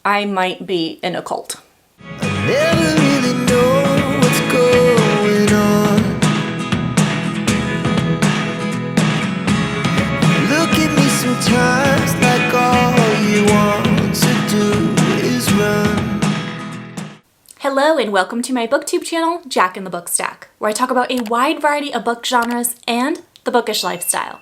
I might be in a cult. I never really know what's going on. Look at me sometimes like all you want to do is run. Hello and welcome to my booktube channel, Jack in the Book Stack, where I talk about a wide variety of book genres and the bookish lifestyle.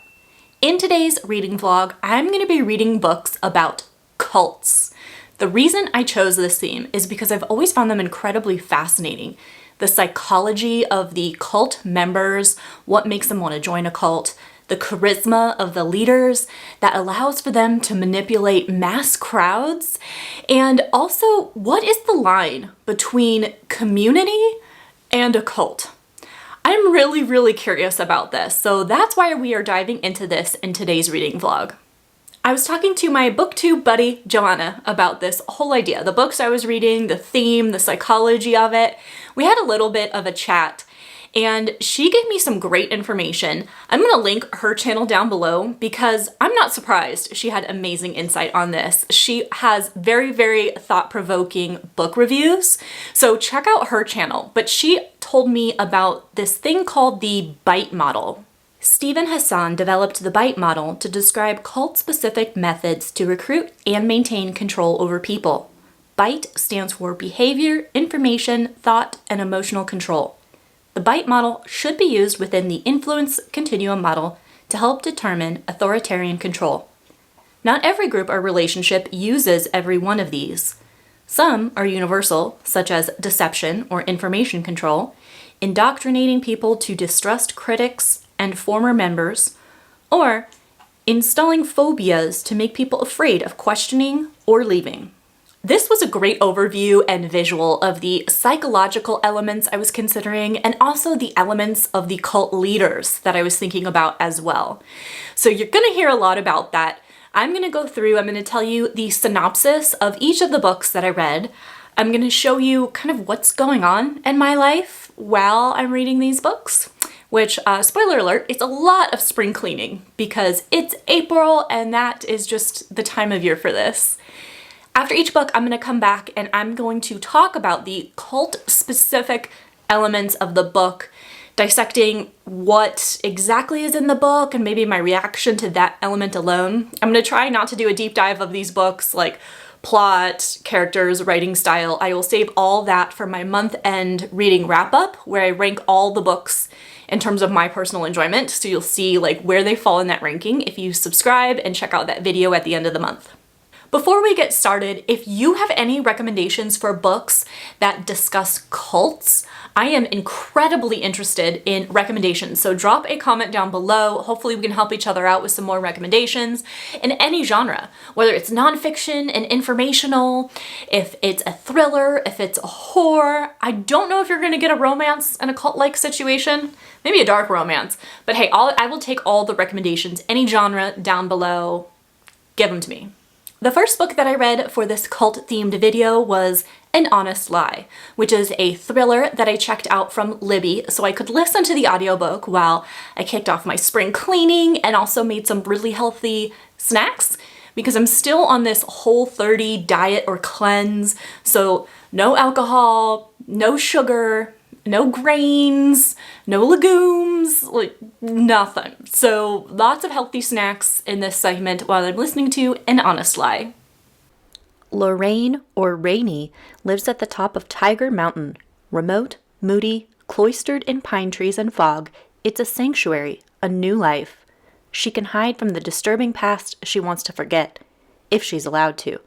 In today's reading vlog, I'm going to be reading books about cults. The reason I chose this theme is because I've always found them incredibly fascinating. The psychology of the cult members, what makes them want to join a cult, the charisma of the leaders that allows for them to manipulate mass crowds, and also what is the line between community and a cult? I'm really curious about this, so that's why we are diving into this in today's reading vlog. I was talking to my booktube buddy, Johanna, about this whole idea, the books I was reading, the theme, the psychology of it. We had a little bit of a chat, and she gave me some great information. I'm gonna link her channel down below because I'm not surprised she had amazing insight on this. She has very thought-provoking book reviews, so check out her channel. But she told me about this thing called the BITE model. Stephen Hassan developed the BITE model to describe cult-specific methods to recruit and maintain control over people. BITE stands for Behavior, Information, Thought, and Emotional Control. The BITE model should be used within the influence continuum model to help determine authoritarian control. Not every group or relationship uses every one of these. Some are universal, such as deception or information control, indoctrinating people to distrust critics and former members, or installing phobias to make people afraid of questioning or leaving. This was a great overview and visual of the psychological elements I was considering and also the elements of the cult leaders that I was thinking about as well. So you're gonna hear a lot about that. I'm gonna tell you the synopsis of each of the books that I read. I'm gonna show you kind of what's going on in my life while I'm reading these books. Which, spoiler alert, it's a lot of spring cleaning because it's April and that is just the time of year for this. After each book, I'm going to come back and I'm going to talk about the cult-specific elements of the book, dissecting what exactly is in the book and maybe my reaction to that element alone. I'm going to try not to do a deep dive of these books like plot, characters, writing style. I will save all that for my month-end reading wrap-up where I rank all the books in terms of my personal enjoyment, so you'll see like where they fall in that ranking if you subscribe and check out that video at the end of the month. Before we get started, if you have any recommendations for books that discuss cults, I am incredibly interested in recommendations, so drop a comment down below. Hopefully we can help each other out with some more recommendations in any genre, whether it's nonfiction and informational, if it's a thriller, if it's a horror. I don't know if you're gonna get a romance in a cult-like situation, maybe a dark romance, but hey, I will take all the recommendations, any genre down below, give them to me. The first book that I read for this cult-themed video was An Honest Lie, which is a thriller that I checked out from Libby so I could listen to the audiobook while I kicked off my spring cleaning and also made some really healthy snacks because I'm still on this Whole30 diet or cleanse, so no alcohol, no sugar, no grains, no legumes, like nothing. So lots of healthy snacks in this segment while I'm listening to An Honest Lie. Lorraine, or Rainey, lives at the top of Tiger Mountain. Remote, moody, cloistered in pine trees and fog, it's a sanctuary, a new life. She can hide from the disturbing past she wants to forget, if she's allowed to.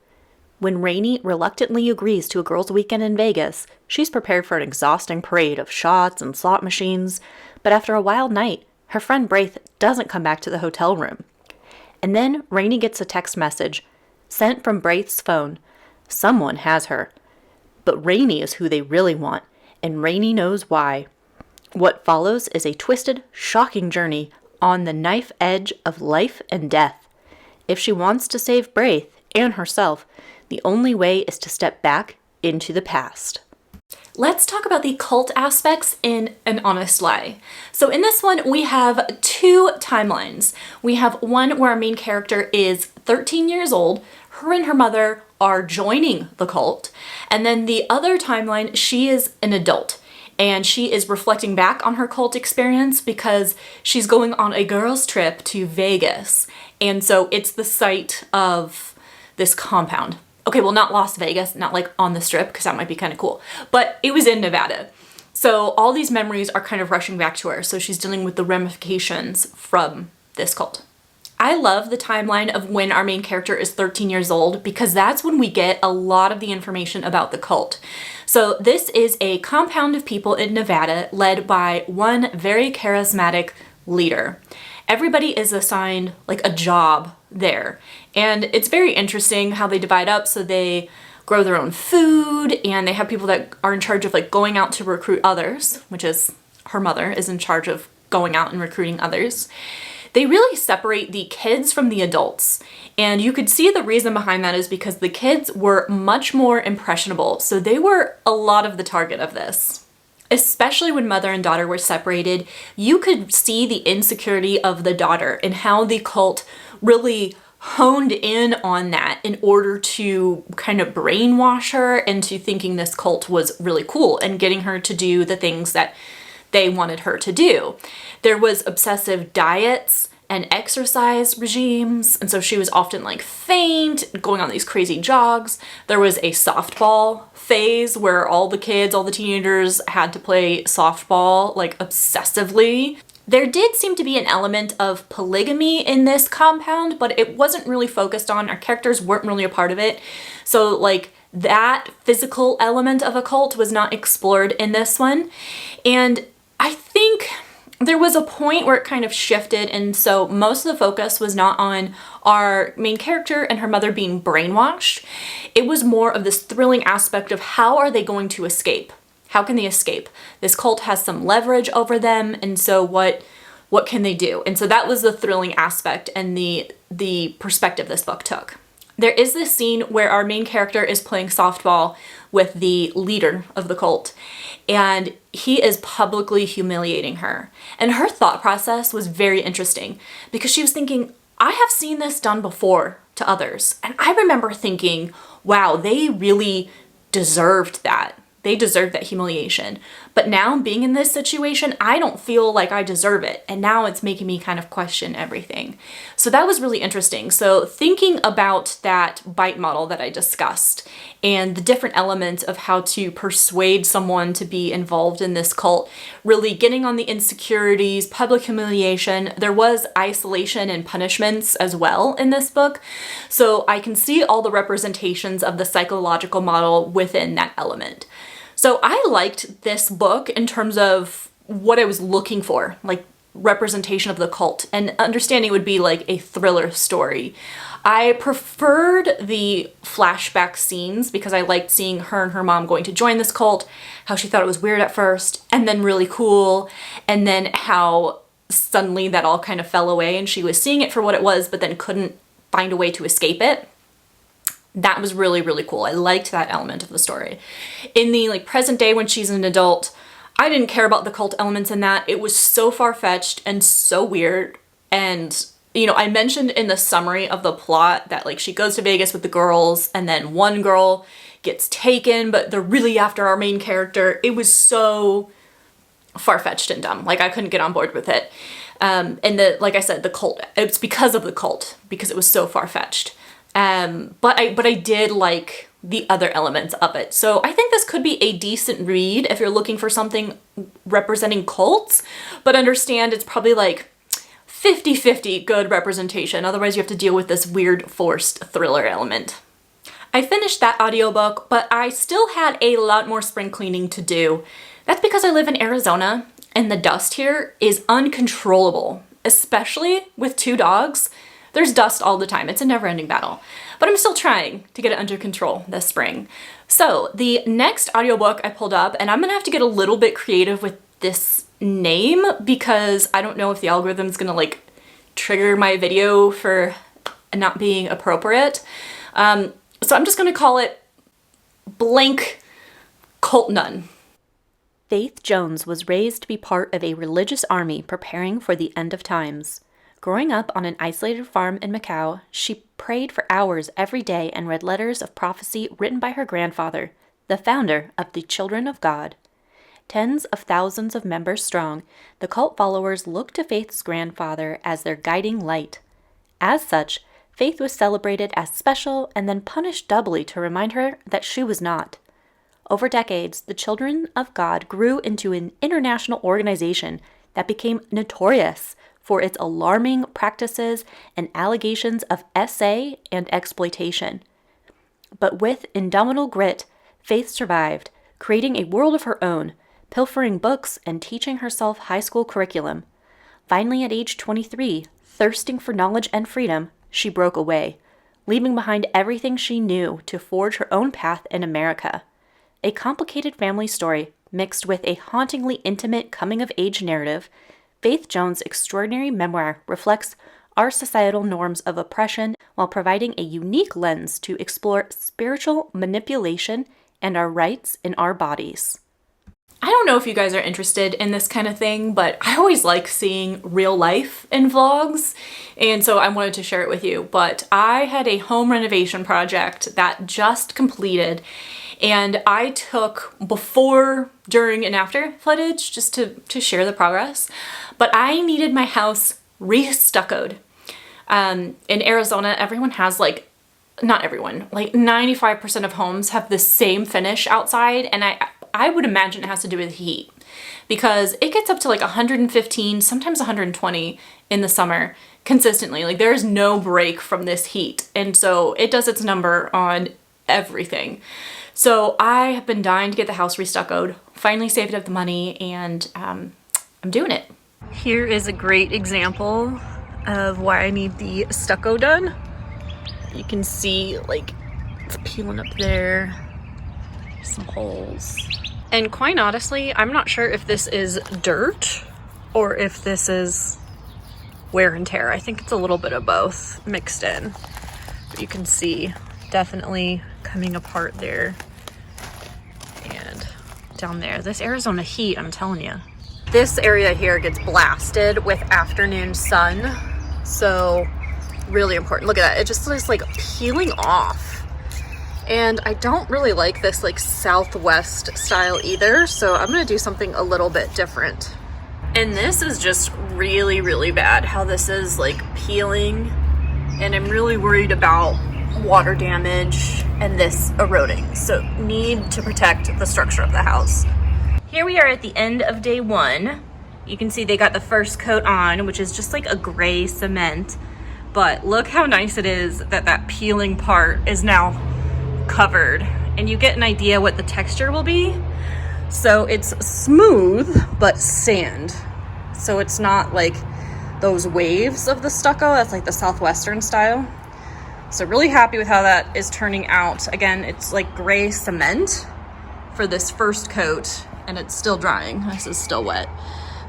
When Rainey reluctantly agrees to a girls' weekend in Vegas, she's prepared for an exhausting parade of shots and slot machines, but after a wild night, her friend Braith doesn't come back to the hotel room. And then Rainey gets a text message, sent from Braith's phone. Someone has her. But Rainey is who they really want, and Rainey knows why. What follows is a twisted, shocking journey on the knife edge of life and death. If she wants to save Braith and herself, the only way is to step back into the past. Let's talk about the cult aspects in An Honest Lie. So in this one, we have two timelines. We have one where our main character is 13 years old. Her and her mother are joining the cult. And then the other timeline, she is an adult. And she is reflecting back on her cult experience because she's going on a girls' trip to Vegas. And so it's the site of this compound. Okay, well, not Las Vegas, not like on the strip, because that might be kind of cool. But it was in Nevada. So all these memories are kind of rushing back to her. So she's dealing with the ramifications from this cult. I love the timeline of when our main character is 13 years old because that's when we get a lot of the information about the cult. So this is a compound of people in Nevada led by one very charismatic leader. Everybody is assigned like a job there. And it's very interesting how they divide up. So they grow their own food and they have people that are in charge of like going out to recruit others, which is her mother is in charge of going out and recruiting others. They really separate the kids from the adults. And you could see the reason behind that is because the kids were much more impressionable. So they were a lot of the target of this. Especially when mother and daughter were separated, you could see the insecurity of the daughter and how the cult really honed in on that in order to kind of brainwash her into thinking this cult was really cool and getting her to do the things that they wanted her to do. There was obsessive diets and exercise regimes, and so she was often like faint, going on these crazy jogs. There was a softball phase where all the kids, all the teenagers had to play softball like obsessively. There did seem to be an element of polygamy in this compound, but it wasn't really focused on. Our characters weren't really a part of it. So like that physical element of a cult was not explored in this one. And I think there was a point where it kind of shifted, and so most of the focus was not on our main character and her mother being brainwashed. It was more of this thrilling aspect of how are they going to escape? How can they escape? This cult has some leverage over them, and so what can they do? And so that was the thrilling aspect and the perspective this book took. There is this scene where our main character is playing softball with the leader of the cult, and he is publicly humiliating her. And her thought process was very interesting because she was thinking, I have seen this done before to others. And I remember thinking, wow, they really deserved that. They deserved that humiliation. But now being in this situation, I don't feel like I deserve it. And now it's making me kind of question everything. So that was really interesting. So thinking about that bite model that I discussed and the different elements of how to persuade someone to be involved in this cult, really getting on the insecurities, public humiliation. There was isolation and punishments as well in this book. So I can see all the representations of the psychological model within that element. So I liked this book in terms of what I was looking for, like representation of the cult, and understanding would be like a thriller story. I preferred the flashback scenes because I liked seeing her and her mom going to join this cult, how she thought it was weird at first, and then really cool, and then how suddenly that all kind of fell away and she was seeing it for what it was, but then couldn't find a way to escape it. That was really, really cool. I liked that element of the story. In the like present day when she's an adult, I didn't care about the cult elements in that. It was so far-fetched and so weird. And, you know, I mentioned in the summary of the plot that like she goes to Vegas with the girls and then one girl gets taken, but they're really after our main character. It was so far-fetched and dumb. Like I couldn't get on board with it. And like I said, the cult, it's because of the cult, because it was so far-fetched. But I did like the other elements of it. So I think this could be a decent read if you're looking for something representing cults, but understand it's probably like 50-50 good representation. Otherwise you have to deal with this weird forced thriller element. I finished that audiobook, but I still had a lot more spring cleaning to do. That's because I live in Arizona and the dust here is uncontrollable, especially with 2 dogs. There's dust all the time. It's a never-ending battle. But I'm still trying to get it under control this spring. So the next audiobook I pulled up, and I'm gonna have to get a little bit creative with this name because I don't know if the algorithm's gonna like trigger my video for not being appropriate. So I'm just gonna call it blank Cult Nun. Faith Jones was raised to be part of a religious army preparing for the end of times. Growing up on an isolated farm in Macau, she prayed for hours every day and read letters of prophecy written by her grandfather, the founder of the Children of God. Tens of thousands of members strong, the cult followers looked to Faith's grandfather as their guiding light. As such, Faith was celebrated as special and then punished doubly to remind her that she was not. Over decades, the Children of God grew into an international organization that became notorious for its alarming practices and allegations of SA and exploitation. But with indomitable grit, Faith survived, creating a world of her own, pilfering books and teaching herself high school curriculum. Finally, at age 23, thirsting for knowledge and freedom, she broke away, leaving behind everything she knew to forge her own path in America. A complicated family story mixed with a hauntingly intimate coming-of-age narrative, Faith Jones' extraordinary memoir reflects our societal norms of oppression while providing a unique lens to explore spiritual manipulation and our rights in our bodies. I don't know if you guys are interested in this kind of thing, but I always like seeing real life in vlogs, and so I wanted to share it with you. But I had a home renovation project that just completed, and I took before, during, and after footage just to share the progress. But I needed my house re-stuccoed. In Arizona, everyone has not everyone, 95% of homes have the same finish outside, and I would imagine it has to do with heat, because it gets up to 115, sometimes 120 in the summer consistently. There's no break from this heat, and so it does its number on everything. So I have been dying to get the house restuccoed, finally saved up the money, and I'm doing it. Here is a great example of why I need the stucco done. You can see it's peeling up there, some holes. And quite honestly, I'm not sure if this is dirt or if this is wear and tear. I think it's a little bit of both mixed in. But you can see definitely coming apart there and down there. This Arizona heat, I'm telling you. This area here gets blasted with afternoon sun, so really important. Look at that, it just is peeling off. And I don't really like this Southwest style either, so I'm gonna do something a little bit different. And this is just really, really bad how this is peeling, and I'm really worried about water damage and this eroding, so need to protect the structure of the house. Here we are at the end of day one. You can see they got the first coat on, which is just a gray cement, but look how nice it is that peeling part is now covered, and you get an idea what the texture will be. So it's smooth but sand, so it's not those waves of the stucco that's the Southwestern style. So really happy with how that is turning out. Again, it's gray cement for this first coat, and it's still drying. This is still wet,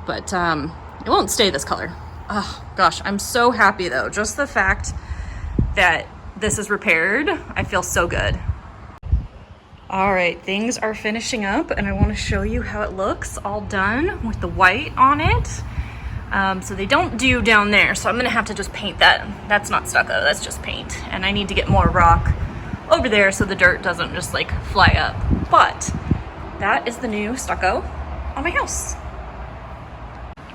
but it won't stay this color. Oh gosh, I'm so happy though. Just the fact that this is repaired, I feel so good. All right, things are finishing up, and I want to show you how it looks all done with the white on it. So they don't do down there, so I'm gonna have to just paint that. That's not stucco, that's just paint. And I need to get more rock over there so the dirt doesn't just fly up. But that is the new stucco on my house.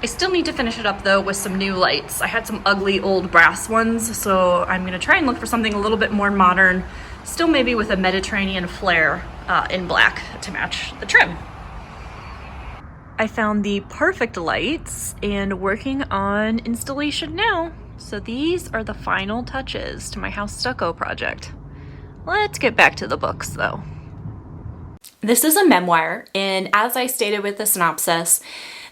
I still need to finish it up though with some new lights. I had some ugly old brass ones, so I'm gonna try and look for something a little bit more modern, still maybe with a Mediterranean flare in black to match the trim. I found the perfect lights and working on installation now. So these are the final touches to my house stucco project. Let's get back to the books though. This is a memoir, and as I stated with the synopsis,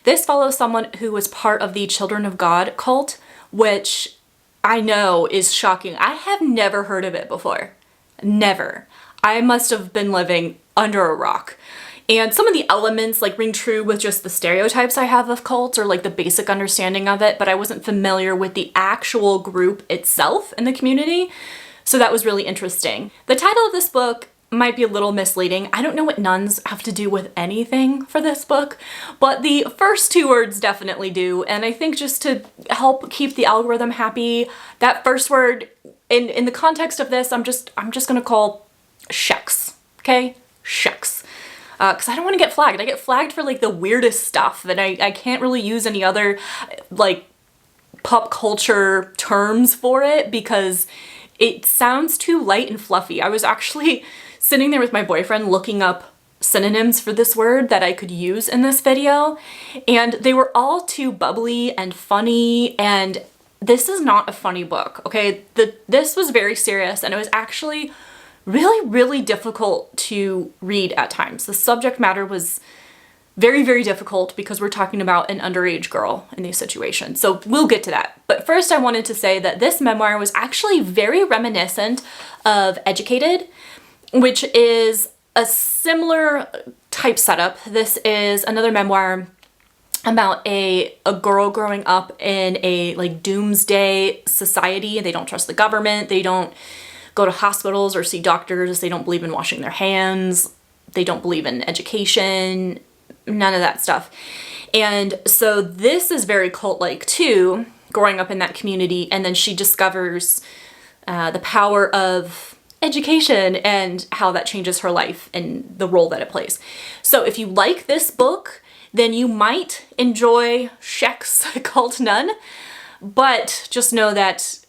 this follows someone who was part of the Children of God cult, which I know is shocking. I have never heard of it before. Never. I must have been living under a rock. And some of the elements ring true with just the stereotypes I have of cults, or the basic understanding of it, but I wasn't familiar with the actual group itself in the community. So that was really interesting. The title of this book might be a little misleading. I don't know what nuns have to do with anything for this book, but the first two words definitely do. And I think just to help keep the algorithm happy, that first word in the context of this, I'm just gonna call shucks, okay? Shucks. Because I don't want to get flagged. I get flagged for like the weirdest stuff, and I can't really use any other like pop culture terms for it because it sounds too light and fluffy. I was actually sitting there with my boyfriend looking up synonyms for this word that I could use in this video, and they were all too bubbly and funny, and this is not a funny book, okay? This was very serious, and it was actually really, really difficult to read at times. The subject matter was very, very difficult because we're talking about an underage girl in these situations. So we'll get to that. But first I wanted to say that this memoir was actually very reminiscent of Educated, which is a similar type setup. This is another memoir about a girl growing up in a like doomsday society. They don't trust the government. They don't go to hospitals or see doctors. They don't believe in washing their hands. They don't believe in education, none of that stuff. And so this is very cult-like too, growing up in that community. And then she discovers the power of education and how that changes her life and the role that it plays. So if you like this book, then you might enjoy Sheck's Cult Nun, but just know that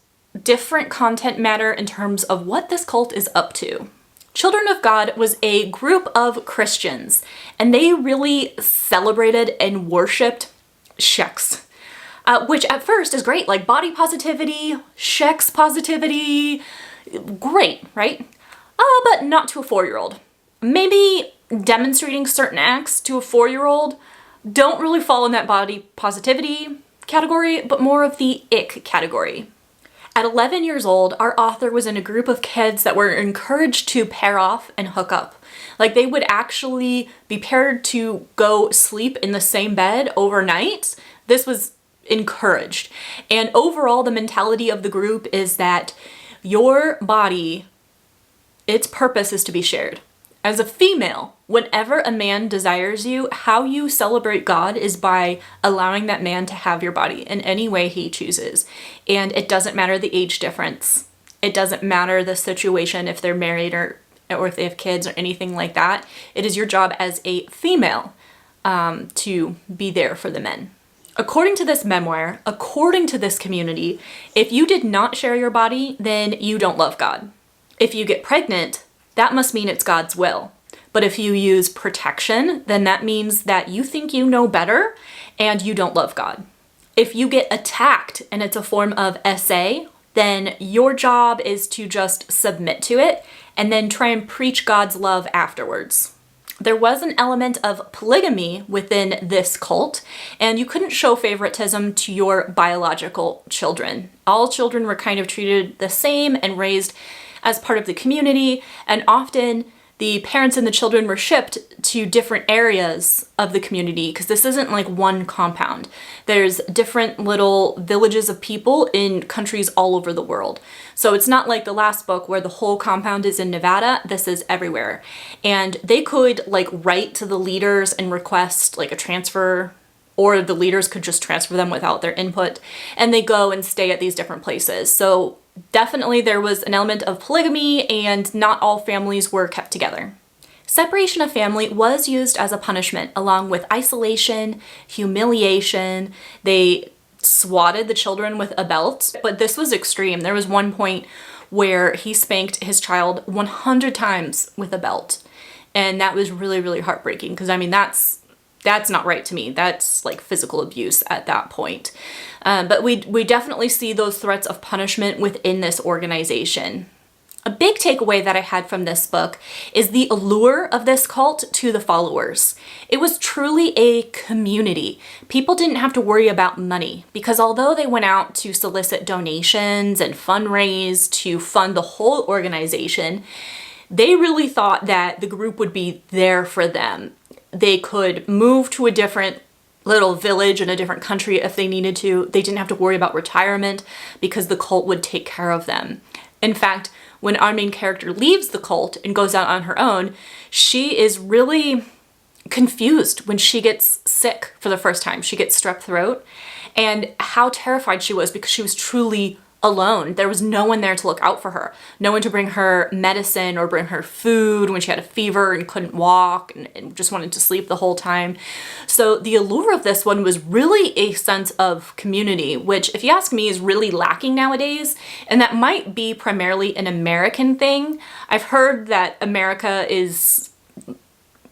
different content matter in terms of what this cult is up to. Children of God was a group of Christians, and they really celebrated and worshipped Sheck's, which at first is great, like body positivity, Sheck's positivity, great, right? But not to a 4-year-old. Maybe demonstrating certain acts to a 4-year-old don't really fall in that body positivity category, but more of the ick category. At 11 years old, our author was in a group of kids that were encouraged to pair off and hook up. Like they would actually be paired to go sleep in the same bed overnight. This was encouraged. And overall, the mentality of the group is that your body, its purpose is to be shared. As a female, whenever a man desires you, how you celebrate God is by allowing that man to have your body in any way he chooses. And it doesn't matter the age difference. It doesn't matter the situation, if they're married or if they have kids or anything like that. It is your job as a female to be there for the men. According to this memoir, according to this community, if you did not share your body, then you don't love God. If you get pregnant, that must mean it's God's will. But if you use protection, then that means that you think you know better and you don't love God. If you get attacked and it's a form of SA, then your job is to just submit to it and then try and preach God's love afterwards. There was an element of polygamy within this cult, and you couldn't show favoritism to your biological children. All children were kind of treated the same and raised as part of the community, and often the parents and the children were shipped to different areas of the community because this isn't like one compound. There's different little villages of people in countries all over the world. So it's not like the last book where the whole compound is in Nevada. This is everywhere. And they could like write to the leaders and request like a transfer, or the leaders could just transfer them without their input, and they go and stay at these different places. So definitely there was an element of polygamy, and not all families were kept together. Separation of family was used as a punishment, along with isolation, humiliation. They swatted the children with a belt, but this was extreme. There was one point where he spanked his child 100 times with a belt, and that was really, really heartbreaking because, I mean, that's not right to me. That's like physical abuse at that point. But we definitely see those threats of punishment within this organization. A big takeaway that I had from this book is the allure of this cult to the followers. It was truly a community. People didn't have to worry about money because although they went out to solicit donations and fundraise to fund the whole organization, they really thought that the group would be there for them. They could move to a different little village in a different country if they needed to. They didn't have to worry about retirement because the cult would take care of them. In fact, when our main character leaves the cult and goes out on her own, she is really confused when she gets sick for the first time. She gets strep throat, and how terrified she was because she was truly alone. There was no one there to look out for her. No one to bring her medicine or bring her food when she had a fever and couldn't walk and just wanted to sleep the whole time. So the allure of this one was really a sense of community, which, if you ask me, is really lacking nowadays. And that might be primarily an American thing. I've heard that America is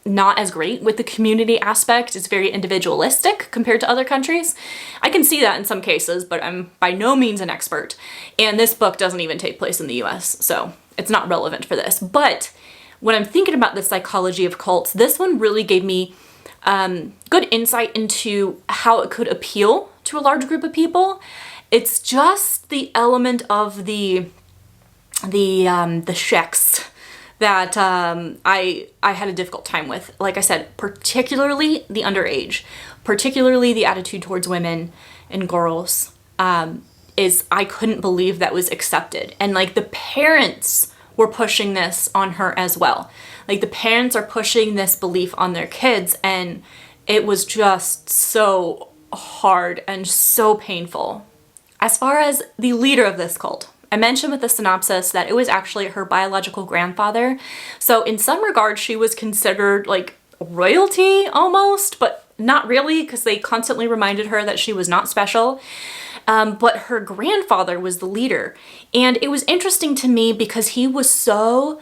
not as great with the community aspect. It's very individualistic compared to other countries. I can see that in some cases, but I'm by no means an expert. And this book doesn't even take place in the US, so it's not relevant for this. But when I'm thinking about the psychology of cults, this one really gave me good insight into how it could appeal to a large group of people. It's just the element of the sheks that I had a difficult time with. Like I said, particularly the underage, particularly the attitude towards women and girls, is I couldn't believe that was accepted. And like the parents were pushing this on her as well. Like the parents are pushing this belief on their kids, and it was just so hard and so painful. As far as the leader of this cult, I mentioned with the synopsis that it was actually her biological grandfather. So in some regards, she was considered like royalty almost, but not really, because they constantly reminded her that she was not special. But her grandfather was the leader. And it was interesting to me because he was so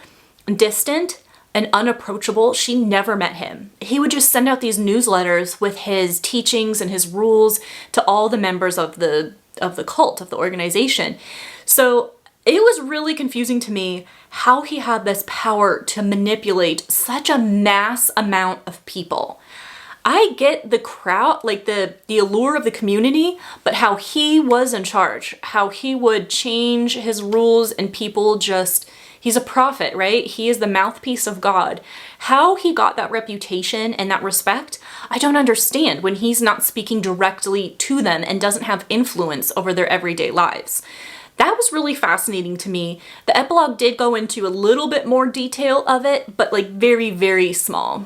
distant and unapproachable. She never met him. He would just send out these newsletters with his teachings and his rules to all the members of the cult, of the organization. So it was really confusing to me how he had this power to manipulate such a mass amount of people. I get the crowd, like the allure of the community, but how he was in charge, how he would change his rules and people just, he's a prophet, right? He is the mouthpiece of God. How he got that reputation and that respect, I don't understand when he's not speaking directly to them and doesn't have influence over their everyday lives. That was really fascinating to me. The epilogue did go into a little bit more detail of it, but like very, very small.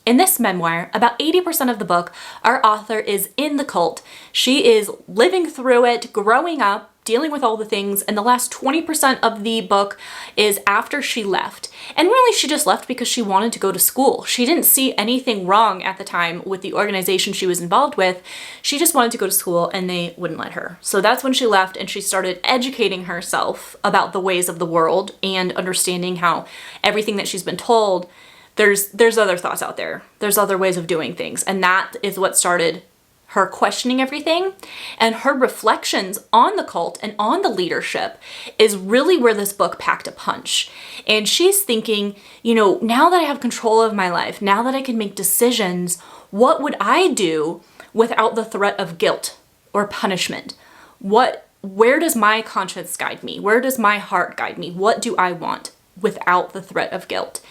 In this memoir, about 80% of the book, our author is in the cult. She is living through it, growing up, dealing with all the things, and the last 20% of the book is after she left. And really, she just left because she wanted to go to school. She didn't see anything wrong at the time with the organization she was involved with. She just wanted to go to school and they wouldn't let her. So that's when she left and she started educating herself about the ways of the world and understanding how everything that she's been told, there's other thoughts out there. There's other ways of doing things. And that is what started her questioning everything, and her reflections on the cult and on the leadership is really where this book packed a punch. And she's thinking, now that I have control of my life, now that I can make decisions, what would I do without the threat of guilt or punishment? Where does my conscience guide me? Where does my heart guide me? What do I want without the threat of guilt?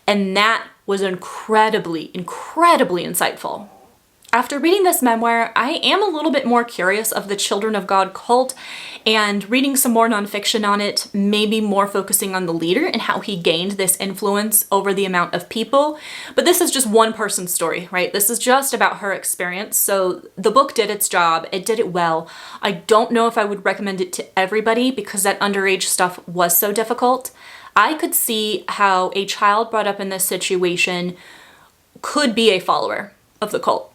And that was incredibly, incredibly insightful. After reading this memoir, I am a little bit more curious of the Children of God cult and reading some more nonfiction on it, maybe more focusing on the leader and how he gained this influence over the amount of people. But this is just one person's story, right? This is just about her experience. So the book did its job. It did it well. I don't know if I would recommend it to everybody because that underage stuff was so difficult. I could see how a child brought up in this situation could be a follower of the cult.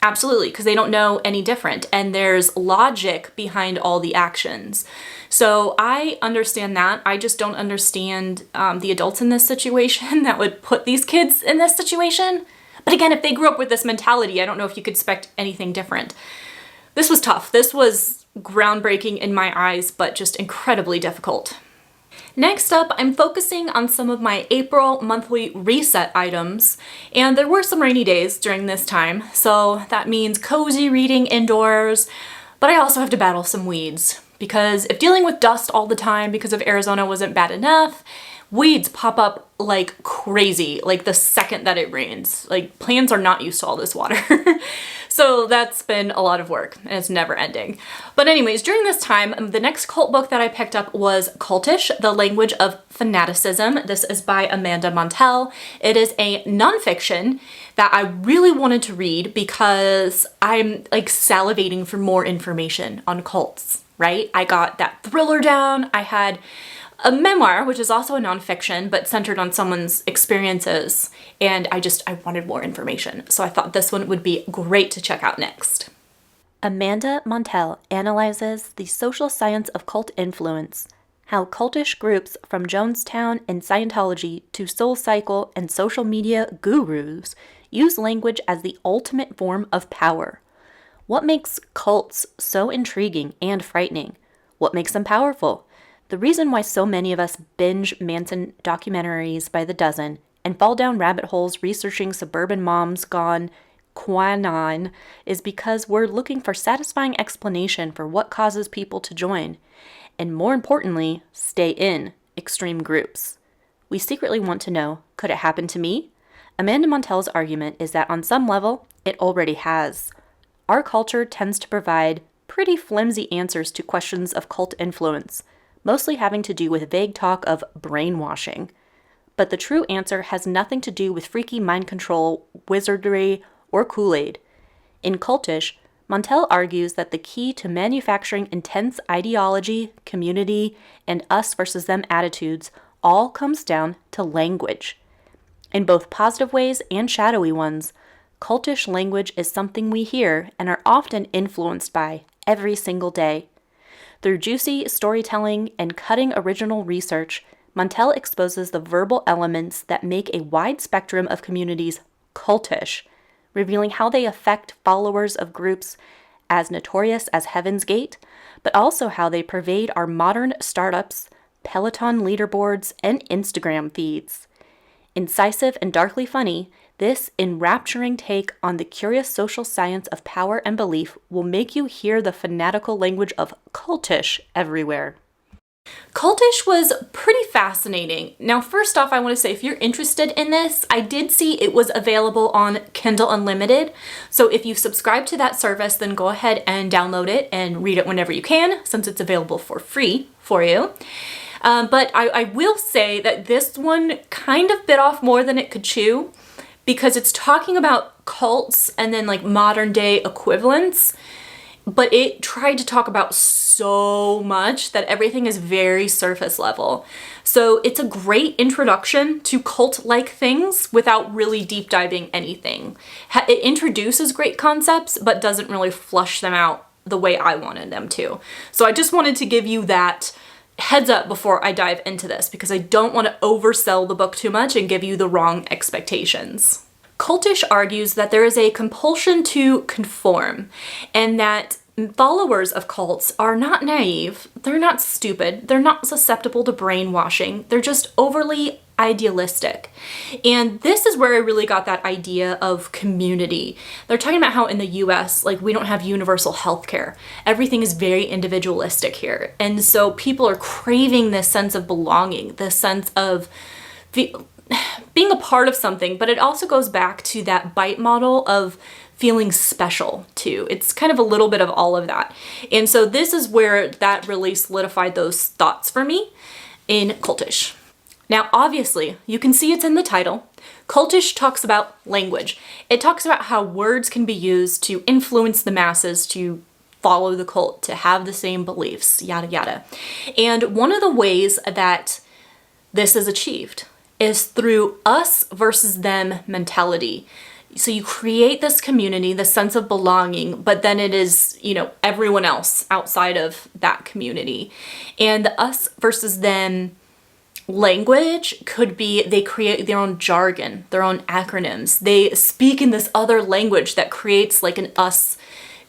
Absolutely, because they don't know any different, and there's logic behind all the actions. So I understand that. I just don't understand the adults in this situation that would put these kids in this situation. But again, if they grew up with this mentality, I don't know if you could expect anything different. This was tough. This was groundbreaking in my eyes, but just incredibly difficult. Next up, I'm focusing on some of my April monthly reset items, and there were some rainy days during this time, so that means cozy reading indoors, but I also have to battle some weeds, because if dealing with dust all the time because of Arizona wasn't bad enough, weeds pop up like crazy, like the second that it rains. Like plants are not used to all this water. So that's been a lot of work and it's never ending. But anyways, during this time, the next cult book that I picked up was Cultish, The Language of Fanaticism. This is by Amanda Montell. It is a nonfiction that I really wanted to read because I'm like salivating for more information on cults, right? I got that thriller down. I had a memoir, which is also a nonfiction, but centered on someone's experiences. And I wanted more information. So I thought this one would be great to check out next. Amanda Montell analyzes the social science of cult influence, how cultish groups from Jonestown and Scientology to SoulCycle and social media gurus use language as the ultimate form of power. What makes cults so intriguing and frightening? What makes them powerful? The reason why so many of us binge Manson documentaries by the dozen and fall down rabbit holes researching suburban moms gone quanon is because we're looking for satisfying explanation for what causes people to join, and more importantly, stay in extreme groups. We secretly want to know, could it happen to me? Amanda Montell's argument is that on some level, it already has. Our culture tends to provide pretty flimsy answers to questions of cult influence, mostly having to do with vague talk of brainwashing. But the true answer has nothing to do with freaky mind control, wizardry, or Kool-Aid. In Cultish, Montell argues that the key to manufacturing intense ideology, community, and us versus them attitudes all comes down to language. In both positive ways and shadowy ones, cultish language is something we hear and are often influenced by every single day. Through juicy storytelling and cutting original research, Montell exposes the verbal elements that make a wide spectrum of communities cultish, revealing how they affect followers of groups as notorious as Heaven's Gate, but also how they pervade our modern startups, Peloton leaderboards, and Instagram feeds. Incisive and darkly funny, this enrapturing take on the curious social science of power and belief will make you hear the fanatical language of cultish everywhere. Cultish was pretty fascinating. Now, first off, I want to say if you're interested in this, I did see it was available on Kindle Unlimited. So if you've subscribed to that service, then go ahead and download it and read it whenever you can, since it's available for free for you. But I will say that this one kind of bit off more than it could chew, because it's talking about cults and then like modern day equivalents, but it tried to talk about so much that everything is very surface level. So it's a great introduction to cult-like things without really deep diving anything. It introduces great concepts, but doesn't really flush them out the way I wanted them to. So I just wanted to give you that heads up before I dive into this, because I don't want to oversell the book too much and give you the wrong expectations. Cultish argues that there is a compulsion to conform, and that followers of cults are not naive, they're not stupid, they're not susceptible to brainwashing, they're just overly idealistic. And this is where I really got that idea of community. They're talking about how in the US, like, we don't have universal healthcare. Everything is very individualistic here. And so people are craving this sense of belonging, this sense of being a part of something, but it also goes back to that bite model of feeling special too. It's kind of a little bit of all of that. And so this is where that really solidified those thoughts for me in Cultish. Now, obviously, you can see it's in the title. Cultish talks about language. It talks about how words can be used to influence the masses to follow the cult, to have the same beliefs, yada yada. And one of the ways that this is achieved is through us versus them mentality. So you create this community, this sense of belonging, but then it is, everyone else outside of that community. And the us versus them language could be they create their own jargon, their own acronyms. They speak in this other language that creates like an us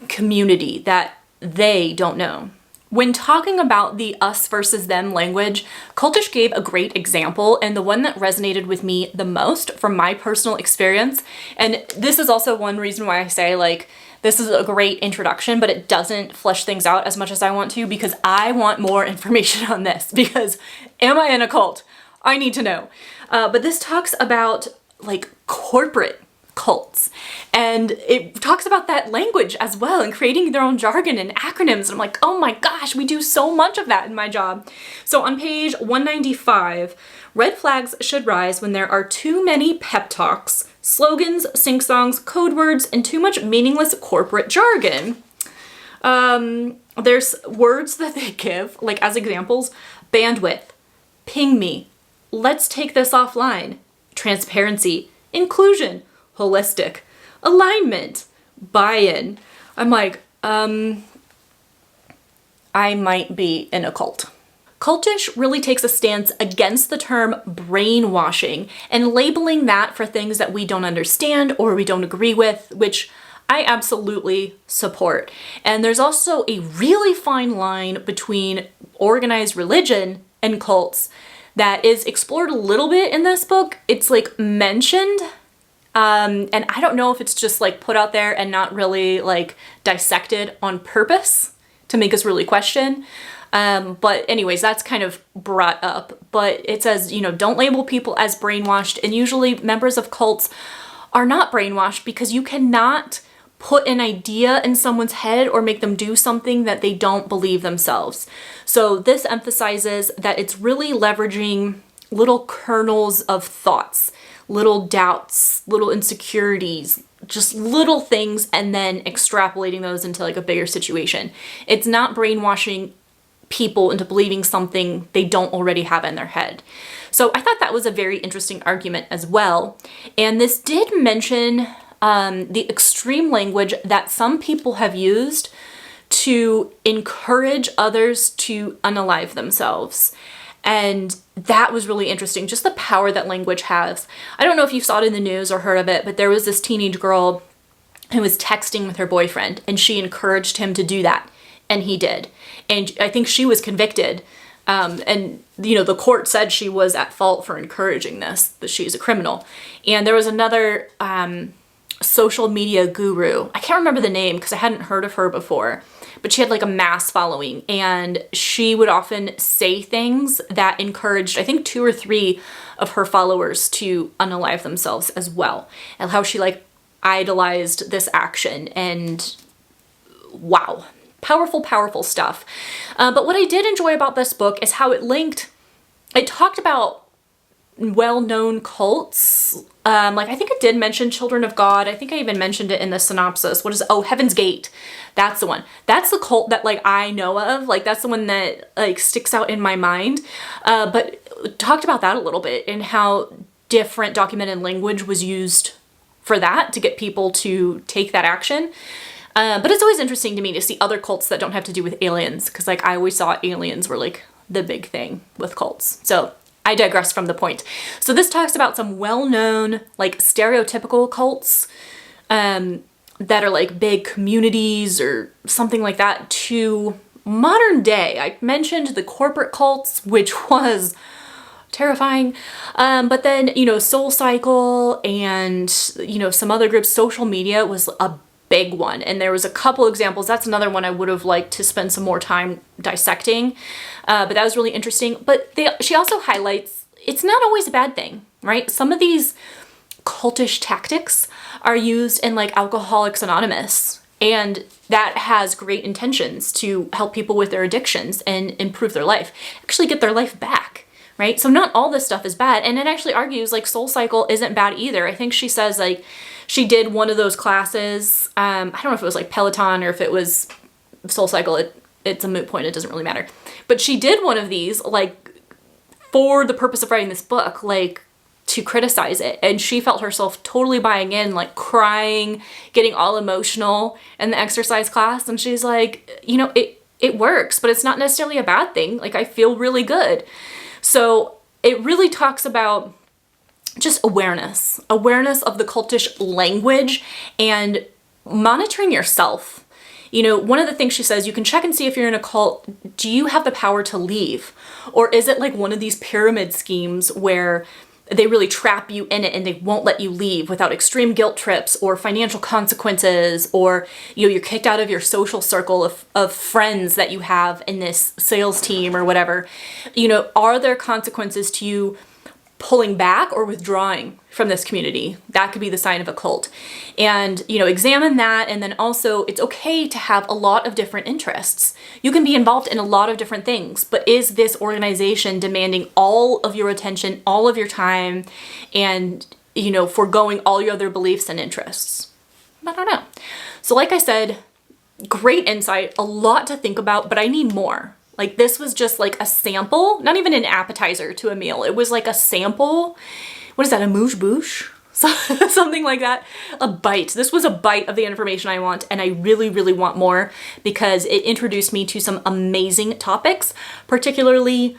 community that they don't know. When talking about the us versus them language, Cultish gave a great example, and the one that resonated with me the most from my personal experience, and this is also one reason why I say, like, this is a great introduction, but it doesn't flesh things out as much as I want to, because I want more information on this, because am I in a cult? I need to know. But this talks about, like, corporate cults. And it talks about that language as well and creating their own jargon and acronyms. And I'm like, oh my gosh, we do so much of that in my job. So on page 195, red flags should rise when there are too many pep talks, slogans, sing-songs, code words, and too much meaningless corporate jargon. There's words that they give, like as examples, bandwidth, ping me, let's take this offline, transparency, inclusion, holistic, alignment, buy-in. I'm like, I might be in a cult. Cultish really takes a stance against the term brainwashing and labeling that for things that we don't understand or we don't agree with, which I absolutely support. And there's also a really fine line between organized religion and cults that is explored a little bit in this book. It's like mentioned, and I don't know if it's just like put out there and not really like dissected on purpose to make us really question. But anyways, that's kind of brought up. But it says, you know, don't label people as brainwashed. And usually members of cults are not brainwashed because you cannot put an idea in someone's head or make them do something that they don't believe themselves. So this emphasizes that it's really leveraging little kernels of thoughts, little doubts, little insecurities, just little things, and then extrapolating those into like a bigger situation. It's not brainwashing people into believing something they don't already have in their head. So I thought that was a very interesting argument as well. And this did mention the extreme language that some people have used to encourage others to unalive themselves. And that was really interesting, just the power that language has. I don't know if you saw it in the news or heard of it, but there was this teenage girl who was texting with her boyfriend and she encouraged him to do that. And he did. And I think she was convicted. And, you know, the court said she was at fault for encouraging this, that she's a criminal. And there was another social media guru. I can't remember the name because I hadn't heard of her before, but she had like a mass following and she would often say things that encouraged, I think 2 or 3 of her followers to unalive themselves as well. And how she like idolized this action, and wow, powerful, powerful stuff. But what I did enjoy about this book is how it talked about well-known cults. Like I think it did mention Children of God. I think I even mentioned it in the synopsis. Heaven's Gate. That's the one. That's the cult that like I know of. Like that's the one that like sticks out in my mind. But talked about that a little bit and how different documented language was used for that to get people to take that action. But it's always interesting to me to see other cults that don't have to do with aliens, because like I always thought aliens were like the big thing with cults. So I digress from the point. So this talks about some well-known, like stereotypical cults that are like big communities or something like that to modern day. I mentioned the corporate cults, which was terrifying. But then, you know, Soul Cycle and, you know, some other groups, social media was a big one. And there was a couple examples. That's another one I would have liked to spend some more time dissecting. But that was really interesting. But she also highlights it's not always a bad thing, right? Some of these cultish tactics are used in like Alcoholics Anonymous. And that has great intentions to help people with their addictions and improve their life, actually get their life back, right? So not all this stuff is bad. And it actually argues like Soul Cycle isn't bad either. I think she says like she did one of those classes. I don't know if it was like Peloton or if it was Soul Cycle. It's a moot point. It doesn't really matter. But she did one of these like for the purpose of writing this book, like to criticize it. And she felt herself totally buying in, like crying, getting all emotional in the exercise class. And she's like, you know, it works, but it's not necessarily a bad thing. Like I feel really good. So it really talks about just awareness of the cultish language and monitoring yourself. You know, one of the things she says, you can check and see if you're in a cult. Do you have the power to leave? Or is it like one of these pyramid schemes where they really trap you in it and they won't let you leave without extreme guilt trips or financial consequences, or, you know, you're kicked out of your social circle of friends that you have in this sales team or whatever. You know, are there consequences to you pulling back or withdrawing from this community. That could be the sign of a cult. And, you know, examine that. And then also it's okay to have a lot of different interests. You can be involved in a lot of different things, but is this organization demanding all of your attention, all of your time, and, you know, foregoing all your other beliefs and interests? I don't know. So like I said, great insight, a lot to think about, but I need more. Like this was just like a sample, not even an appetizer to a meal. It was like a sample. What is that, a mouche bouche? So, something like that, a bite. This was a bite of the information I want, and I really, really want more because it introduced me to some amazing topics, particularly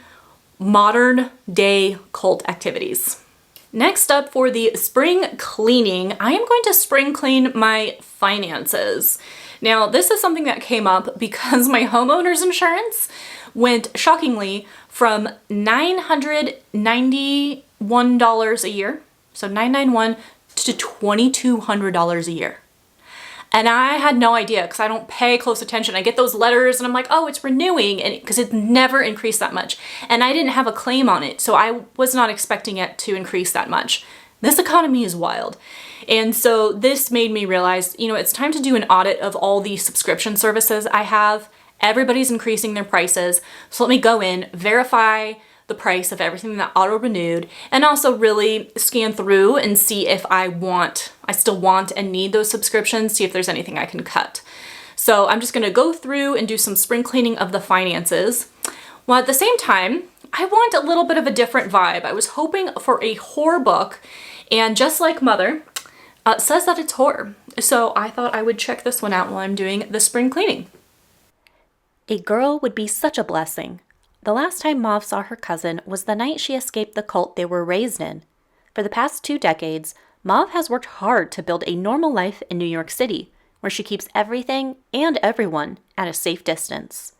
modern day cult activities. Next up for the spring cleaning, I am going to spring clean my finances. Now, this is something that came up because my homeowner's insurance went shockingly from $991 a year, so $991 to $2,200 a year. And I had no idea because I don't pay close attention. I get those letters and I'm like, oh, it's renewing, and because it never increased that much. And I didn't have a claim on it, so I was not expecting it to increase that much. This economy is wild. And so this made me realize, you know, it's time to do an audit of all the subscription services I have. Everybody's increasing their prices. So let me go in, verify the price of everything that auto-renewed, and also really scan through and see if I still want and need those subscriptions, see if there's anything I can cut. So I'm just gonna go through and do some spring cleaning of the finances. While at the same time, I want a little bit of a different vibe. I was hoping for a horror book, and just like Mother, it says that it's horror. So I thought I would check this one out while I'm doing the spring cleaning. A girl would be such a blessing. The last time Mauve saw her cousin was the night she escaped the cult they were raised in. For the past 2 decades, Mauve has worked hard to build a normal life in New York City, where she keeps everything and everyone at a safe distance.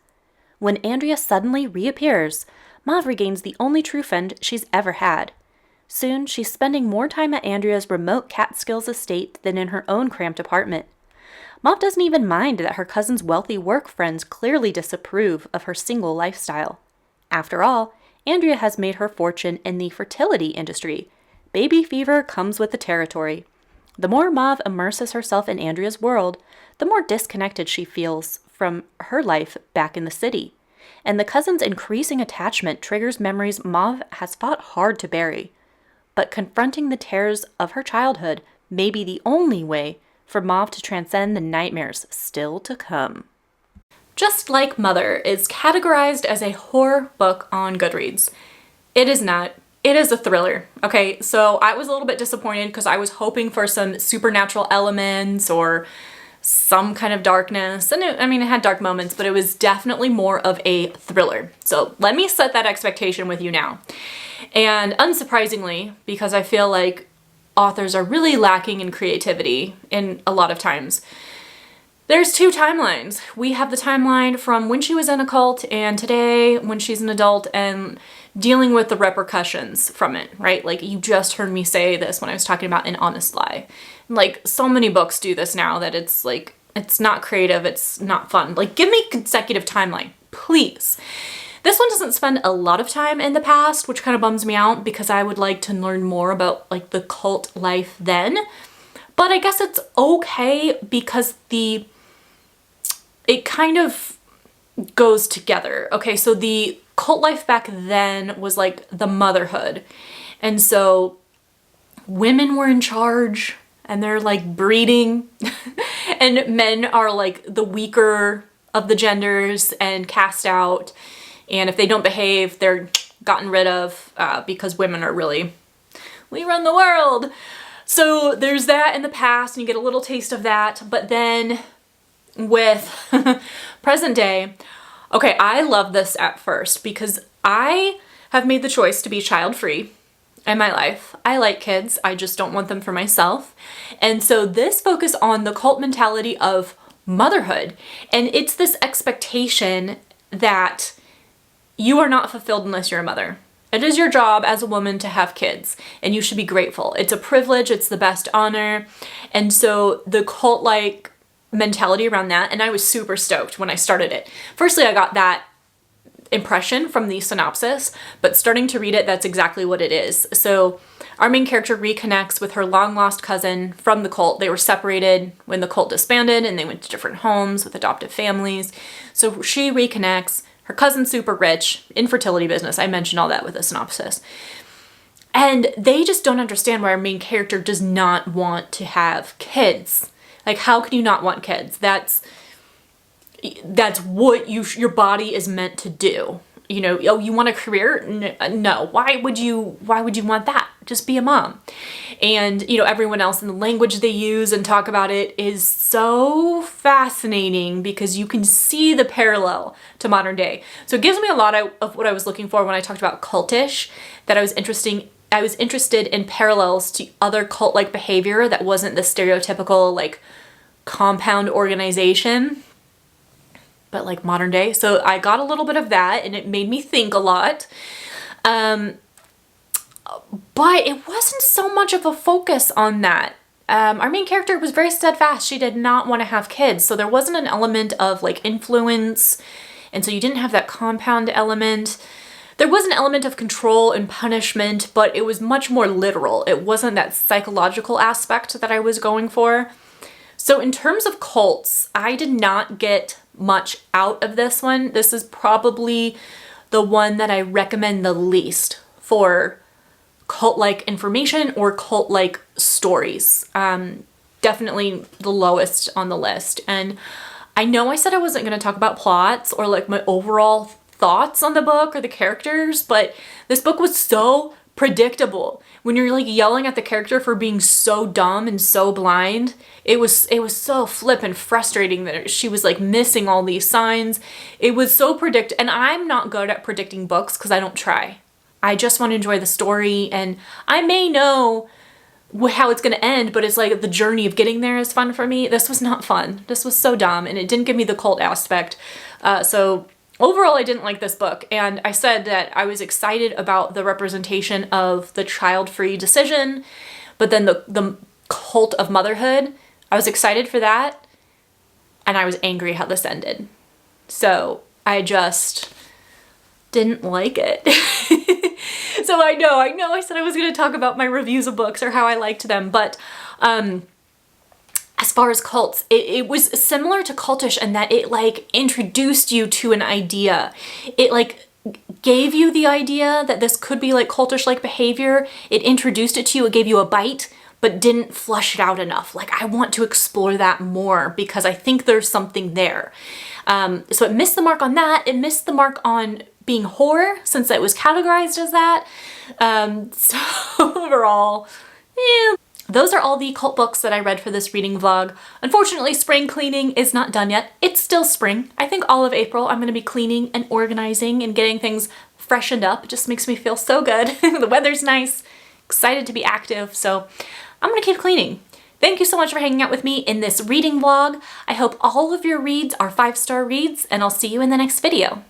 When Andrea suddenly reappears, Mauve regains the only true friend she's ever had. Soon, she's spending more time at Andrea's remote Catskills estate than in her own cramped apartment. Mauve doesn't even mind that her cousin's wealthy work friends clearly disapprove of her single lifestyle. After all, Andrea has made her fortune in the fertility industry. Baby fever comes with the territory. The more Mauve immerses herself in Andrea's world, the more disconnected she feels from her life back in the city. And the cousin's increasing attachment triggers memories Mauve has fought hard to bury. But confronting the terrors of her childhood may be the only way for Mauve to transcend the nightmares still to come. Just Like Mother is categorized as a horror book on GoodReads. It is not. It is a thriller. Okay, so I was a little bit disappointed because I was hoping for some supernatural elements or some kind of darkness. And it had dark moments, but it was definitely more of a thriller. So let me set that expectation with you now. And unsurprisingly, because I feel like authors are really lacking in creativity in a lot of times, there's 2 timelines. We have the timeline from when she was in a cult and today when she's an adult and dealing with the repercussions from it, right? Like you just heard me say this when I was talking about An Honest Lie. Like so many books do this now that it's like, it's not creative, it's not fun. Like give me consecutive timeline, please. This one doesn't spend a lot of time in the past, which kind of bums me out because I would like to learn more about like the cult life then. But I guess it's okay because it kind of goes together. Okay, so the cult life back then was like the motherhood. And so women were in charge and they're like breeding and men are like the weaker of the genders and cast out. And if they don't behave, they're gotten rid of because women are really, we run the world. So there's that in the past and you get a little taste of that. But then with present day, okay, I love this at first because I have made the choice to be child-free in my life. I like kids, I just don't want them for myself. And so this focus on the cult mentality of motherhood, and it's this expectation that you are not fulfilled unless you're a mother. It is your job as a woman to have kids, and you should be grateful. It's a privilege, it's the best honor. And so the cult-like mentality around that, and I was super stoked when I started it. Firstly, I got that impression from the synopsis, but starting to read it, that's exactly what it is. So our main character reconnects with her long-lost cousin from the cult. They were separated when the cult disbanded and they went to different homes with adoptive families. So she reconnects. Her cousin's super rich, infertility business. I mentioned all that with the synopsis. And they just don't understand why our main character does not want to have kids. Like, how can you not want kids? That's what your body is meant to do. You know, oh, you want a career? No. Why would you want that? Just be a mom. And, you know, everyone else in the language they use and talk about it is so fascinating because you can see the parallel to modern day. So it gives me a lot of what I was looking for when I talked about cultish, that I was interested in parallels to other cult-like behavior that wasn't the stereotypical, like, compound organization, but like modern day. So I got a little bit of that and it made me think a lot. But it wasn't so much of a focus on that. Our main character was very steadfast. She did not want to have kids. So there wasn't an element of like influence. And so you didn't have that compound element. There was an element of control and punishment, but it was much more literal. It wasn't that psychological aspect that I was going for. So in terms of cults, I did not get much out of this one. This is probably the one that I recommend the least for cult-like information or cult-like stories. Definitely the lowest on the list. And I know I said I wasn't going to talk about plots or like my overall thoughts on the book or the characters, but this book was so predictable. When you're like yelling at the character for being so dumb and so blind, it was so flippant frustrating that she was like missing all these signs. It was so and I'm not good at predicting books because I don't try. I just want to enjoy the story, and I may know how it's going to end, but it's like the journey of getting there is fun for me. This was not fun. This was so dumb, and it didn't give me the cult aspect. So overall, I didn't like this book, and I said that I was excited about the representation of the child-free decision, but then the cult of motherhood, I was excited for that, and I was angry how this ended. So I just didn't like it. So I know I said I was going to talk about my reviews of books or how I liked them, but as far as cults, it was similar to Cultish in that it like introduced you to an idea. It like gave you the idea that this could be like cultish-like behavior. It introduced it to you, it gave you a bite, but didn't flush it out enough. Like, I want to explore that more because I think there's something there. So it missed the mark on that. It missed the mark on being horror since it was categorized as that. So overall, yeah. Those are all the cult books that I read for this reading vlog. Unfortunately, spring cleaning is not done yet. It's still spring. I think all of April I'm going to be cleaning and organizing and getting things freshened up. It just makes me feel so good. The weather's nice, excited to be active, so I'm going to keep cleaning. Thank you so much for hanging out with me in this reading vlog. I hope all of your reads are 5-star reads, and I'll see you in the next video.